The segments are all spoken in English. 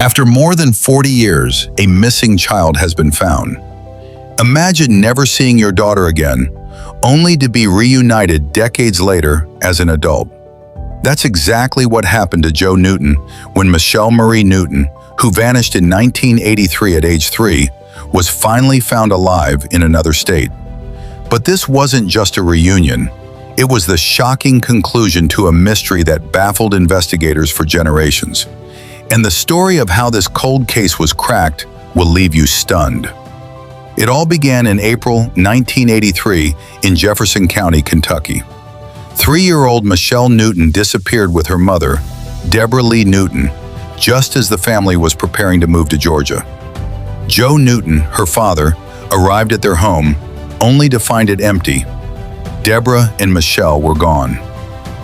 After more than 40 years, a missing child has been found. Imagine never seeing your daughter again, only to be reunited decades later as an adult. That's exactly what happened to Joe Newton when Michelle Marie Newton, who vanished in 1983 at age 3, was finally found alive in another state. But this wasn't just a reunion. It was the shocking conclusion to a mystery that baffled investigators for generations. And the story of how this cold case was cracked will leave you stunned. It all began in April 1983 in Jefferson County, Kentucky. 3-year-old Michelle Newton disappeared with her mother, Deborah Lee Newton, just as the family was preparing to move to Georgia. Joe Newton, her father, arrived at their home only to find it empty. Deborah and Michelle were gone.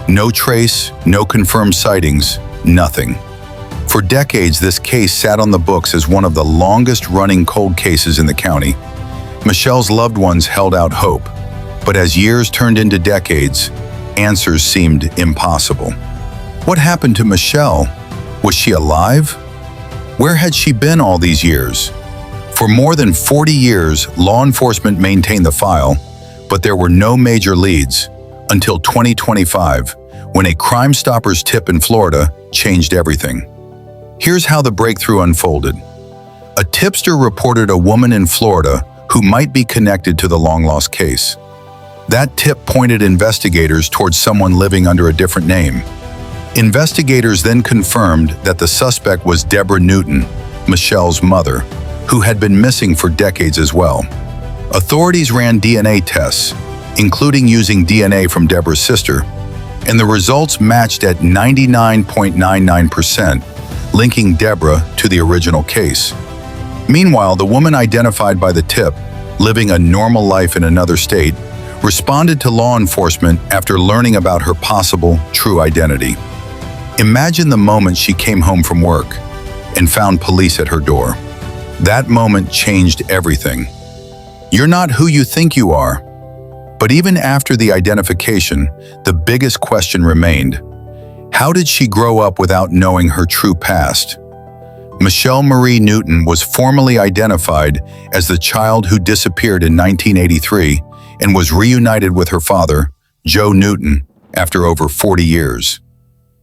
No trace, no confirmed sightings, nothing. For decades, this case sat on the books as one of the longest-running cold cases in the county. Michelle's loved ones held out hope, but as years turned into decades, answers seemed impossible. What happened to Michelle? Was she alive? Where had she been all these years? For more than 40 years, law enforcement maintained the file, but there were no major leads until 2025, when a Crime Stoppers tip in Florida changed everything. Here's how the breakthrough unfolded. A tipster reported a woman in Florida who might be connected to the long-lost case. That tip pointed investigators towards someone living under a different name. Investigators then confirmed that the suspect was Deborah Newton, Michelle's mother, who had been missing for decades as well. Authorities ran DNA tests, including using DNA from Deborah's sister, and the results matched at 99.99%, linking Deborah to the original case. Meanwhile, the woman identified by the tip, living a normal life in another state, responded to law enforcement after learning about her possible true identity. Imagine the moment she came home from work and found police at her door. That moment changed everything. You're not who you think you are. But even after the identification, the biggest question remained. How did she grow up without knowing her true past? Michelle Marie Newton was formally identified as the child who disappeared in 1983 and was reunited with her father, Joe Newton, after over 40 years.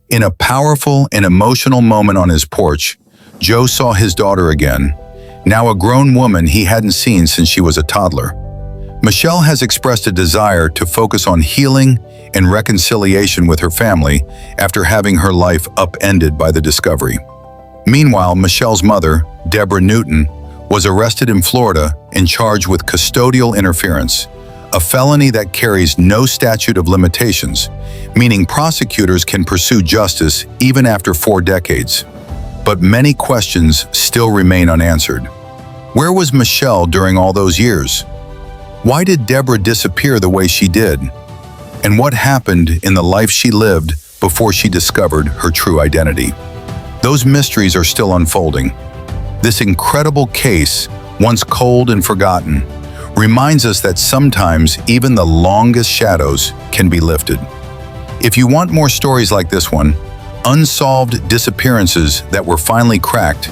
In a powerful and emotional moment on his porch, Joe saw his daughter again, now a grown woman he hadn't seen since she was a toddler. Michelle has expressed a desire to focus on healing and reconciliation with her family after having her life upended by the discovery. Meanwhile, Michelle's mother, Deborah Newton, was arrested in Florida and charged with custodial interference, a felony that carries no statute of limitations, meaning prosecutors can pursue justice even after 4 decades. But many questions still remain unanswered. Where was Michelle during all those years? Why did Deborah disappear the way she did? And what happened in the life she lived before she discovered her true identity? Those mysteries are still unfolding. This incredible case, once cold and forgotten, reminds us that sometimes even the longest shadows can be lifted. If you want more stories like this one, unsolved disappearances that were finally cracked,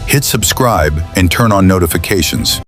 hit subscribe and turn on notifications.